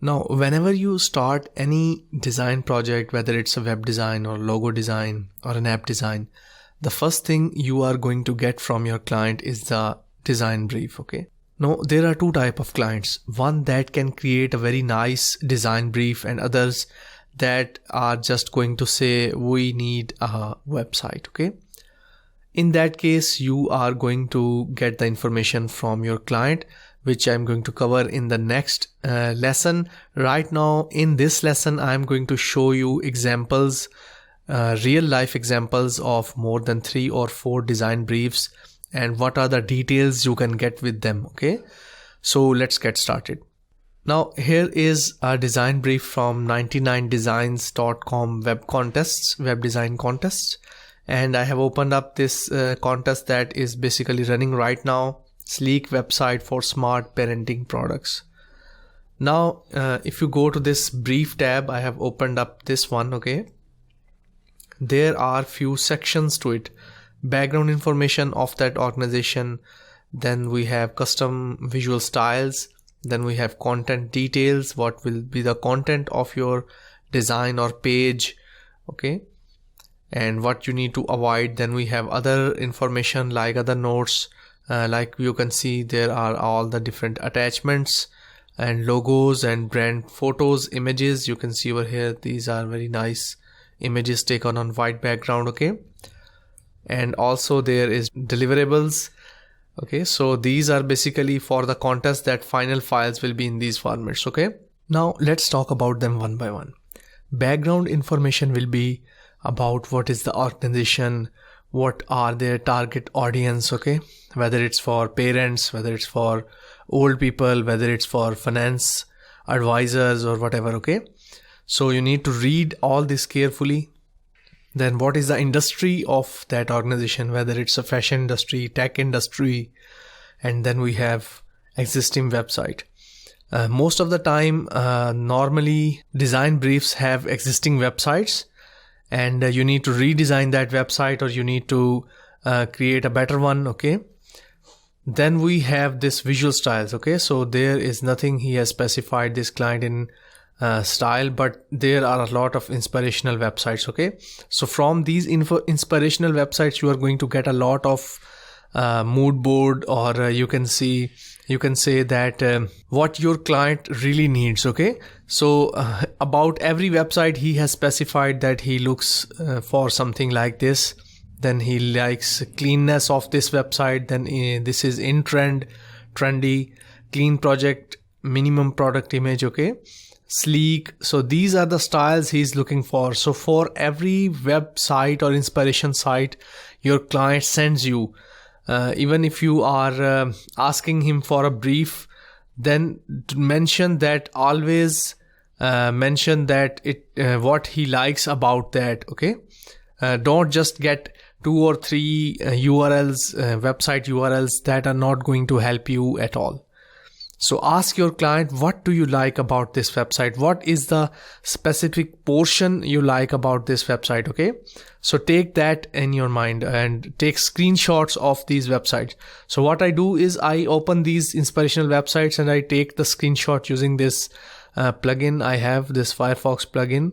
Now, whenever you start any design project, whether it's a web design or logo design or an app design, the first thing you are going to get from your client is the design brief, okay? Now, there are two types of clients. One that can create a very nice design brief, and others that are just going to say, we need a website, okay? In that case, you are going to get the information from your client, which I'm going to cover in the next lesson. Right now, in this lesson, I'm going to show you examples, real life examples of more than 3 or 4 design briefs and what are the details you can get with them, okay? So let's get started. Now, here is a design brief from 99designs.com web design contests. And I have opened up this contest that is basically running right now. Sleek website for smart parenting products. Now, if you go to this brief tab, I have opened up this one, okay? There are few sections to it. Background information of that organization. Then we have custom visual styles. Then we have content details. What will be the content of your design or page, okay? And what you need to avoid. Then we have other information like other notes. Like you can see, there are all the different attachments and logos and brand photos, images. You can see over here, these are very nice images taken on white background, okay? And also there is deliverables, okay? So these are basically for the contest that final files will be in these formats, okay? Now let's talk about them one by one. Background information will be about what is the organization, what are their target audience, okay? Whether it's for parents, whether it's for old people, whether it's for finance advisors or whatever, okay? So you need to read all this carefully. Then what is the industry of that organization, whether it's a fashion industry, tech industry, and then we have existing website. Most of the time, normally design briefs have existing websites, and you need to redesign that website or you need to create a better one, okay? Then we have this visual styles, okay? So there is nothing he has specified this client in style, but there are a lot of inspirational websites, okay? So from these inspirational websites, you are going to get a lot of mood board, or you can say that what your client really needs, okay? So about every website, he has specified that he looks for something like this. Then he likes cleanness of this website. Then this is in trend, trendy, clean project, minimum product image, okay? Sleek. So these are the styles he's looking for. So for every website or inspiration site your client sends you, even if you are asking him for a brief, then mention that, always mention that what he likes about that, okay? Don't just get 2 or 3 URLs, website URLs that are not going to help you at all. So ask your client, what do you like about this website? What is the specific portion you like about this website, okay? So take that in your mind and take screenshots of these websites. So what I do is I open these inspirational websites and I take the screenshot using this plugin. I have this Firefox plugin.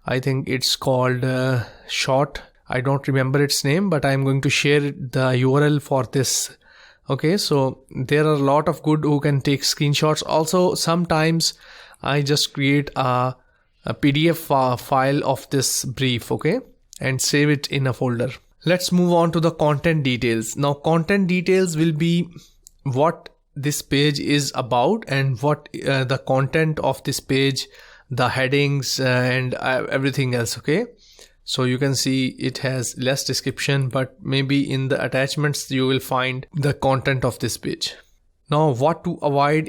I think it's called Shot. I don't remember its name, but I'm going to share the URL for this. Okay, so there are a lot of good who can take screenshots. Also, sometimes I just create a PDF file of this brief, okay, and save it in a folder. Let's move on to the content details. Now, content details will be what this page is about and what the content of this page, the headings and everything else, okay? So you can see it has less description, but maybe in the attachments you will find the content of this page. Now what to avoid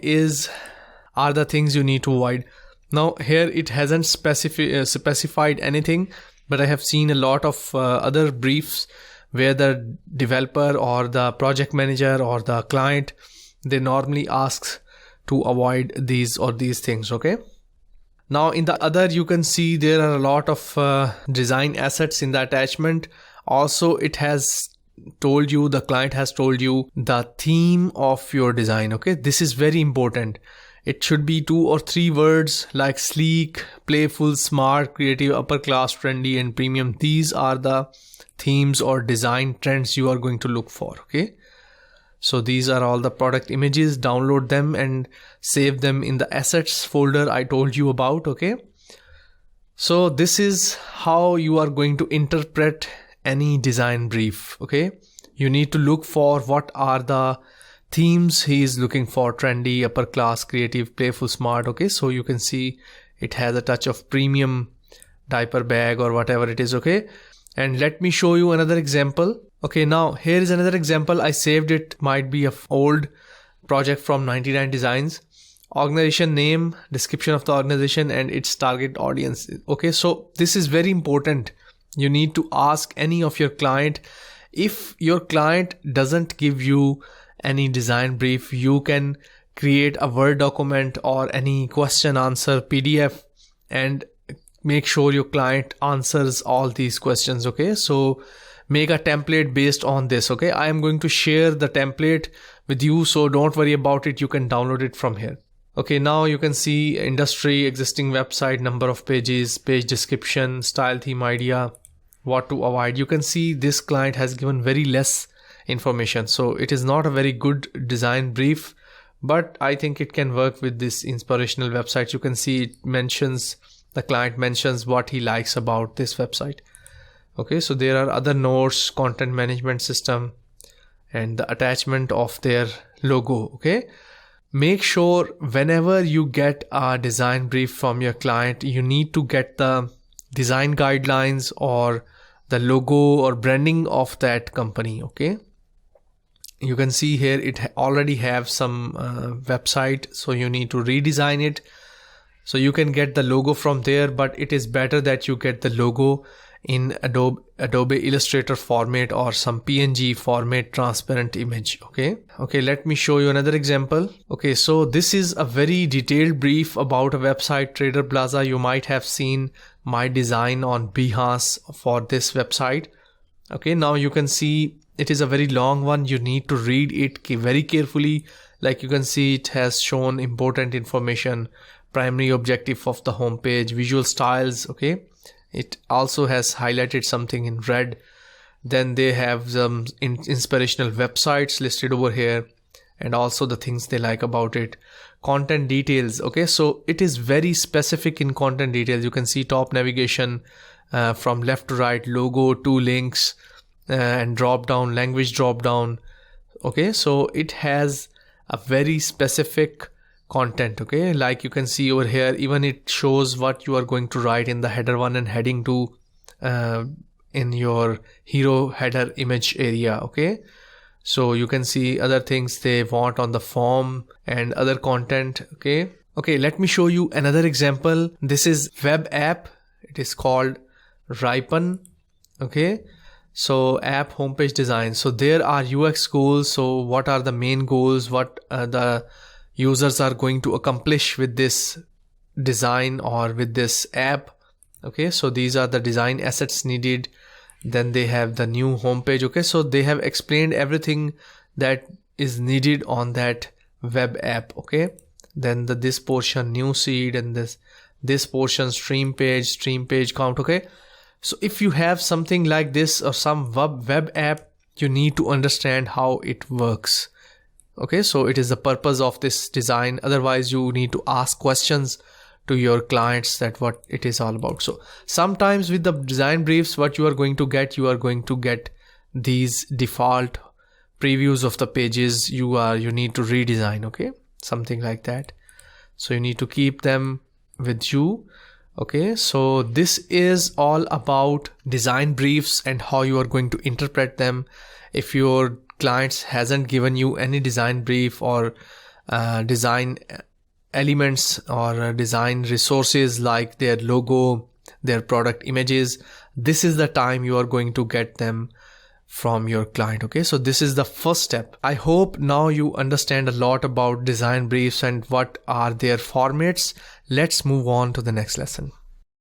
are the things you need to avoid. Now here it hasn't specified anything, but I have seen a lot of other briefs where the developer or the project manager or the client, they normally ask to avoid these or these things, okay? Now in the other, you can see there are a lot of design assets in the attachment. Also, it has told you, the client has told you the theme of your design, okay? This is very important. It should be 2 or 3 words like sleek, playful, smart, creative, upper class, trendy, and premium. These are the themes or design trends you are going to look for. Okay. So these are all the product images. Download them and save them in the assets folder I told you about. Okay. So this is how you are going to interpret any design brief. Okay. You need to look for what are the themes he is looking for: trendy, upper class, creative, playful, smart. Okay. So you can see it has a touch of premium, diaper bag, or whatever it is. Okay. And let me show you another example. Okay, now here is another example. I saved it, might be an old project from 99 Designs. Organization name, description of the organization, and its target audience. Okay, so this is very important. You need to ask any of your client. If your client doesn't give you any design brief, you can create a Word document or any question answer PDF and make sure your client answers all these questions. Okay, so make a template based on this. Okay, I am going to share the template with you, so don't worry about it. You can download it from here. Okay, now you can see industry, existing website, number of pages, page description, style, theme, idea, what to avoid. You can see this client has given very less information, so it is not a very good design brief, but I think it can work with this inspirational website. You can see it mentions, the client mentions what he likes about this website. Okay, so there are other notes, content management system, and the attachment of their logo. Okay, make sure whenever you get a design brief from your client, you need to get the design guidelines or the logo or branding of that company. Okay, you can see here it already have some website, so you need to redesign it. So you can get the logo from there, but it is better that you get the logo in Adobe Illustrator format or some PNG format, transparent image. Okay, let me show you another example. Okay, so this is a very detailed brief about a website, Trader Plaza. You might have seen my design on Behance for this website. Okay, now you can see it is a very long one. You need to read it very carefully. Like you can see, it has shown important information, primary objective of the homepage, visual styles. Okay, it also has highlighted something in red. Then they have some inspirational websites listed over here, and also the things they like about it. Content details. Okay, so it is very specific in content details. You can see top navigation from left to right, logo, 2 links, and drop down, language drop down. Okay, so it has a very specific content. Okay, like you can see over here, even it shows what you are going to write in the header 1 and heading 2 in your hero header image area. Okay, so you can see other things they want on the form and other content. Okay, let me show you another example. This is web app. It is called Ripen. Okay, so app homepage design. So there are UX goals. So what are the main goals? What the users are going to accomplish with this design or with this app. Okay, so these are the design assets needed. Then they have the new homepage. Okay, so they have explained everything that is needed on that web app. Okay, then this portion new seed, and this portion stream page count. Okay, so if you have something like this or some web app, you need to understand how it works. Okay, so it is the purpose of this design. Otherwise, you need to ask questions to your clients that what it is all about. So sometimes with the design briefs, what you are going to get these default previews of the pages you need to redesign. Okay, something like that. So you need to keep them with you. Okay, so this is all about design briefs and how you are going to interpret them. If your clients hasn't given you any design brief or design elements or design resources like their logo, their product images, this is the time you are going to get them from your client. Okay, so this is the first step. I hope now you understand a lot about design briefs and what are their formats. Let's move on to the next lesson.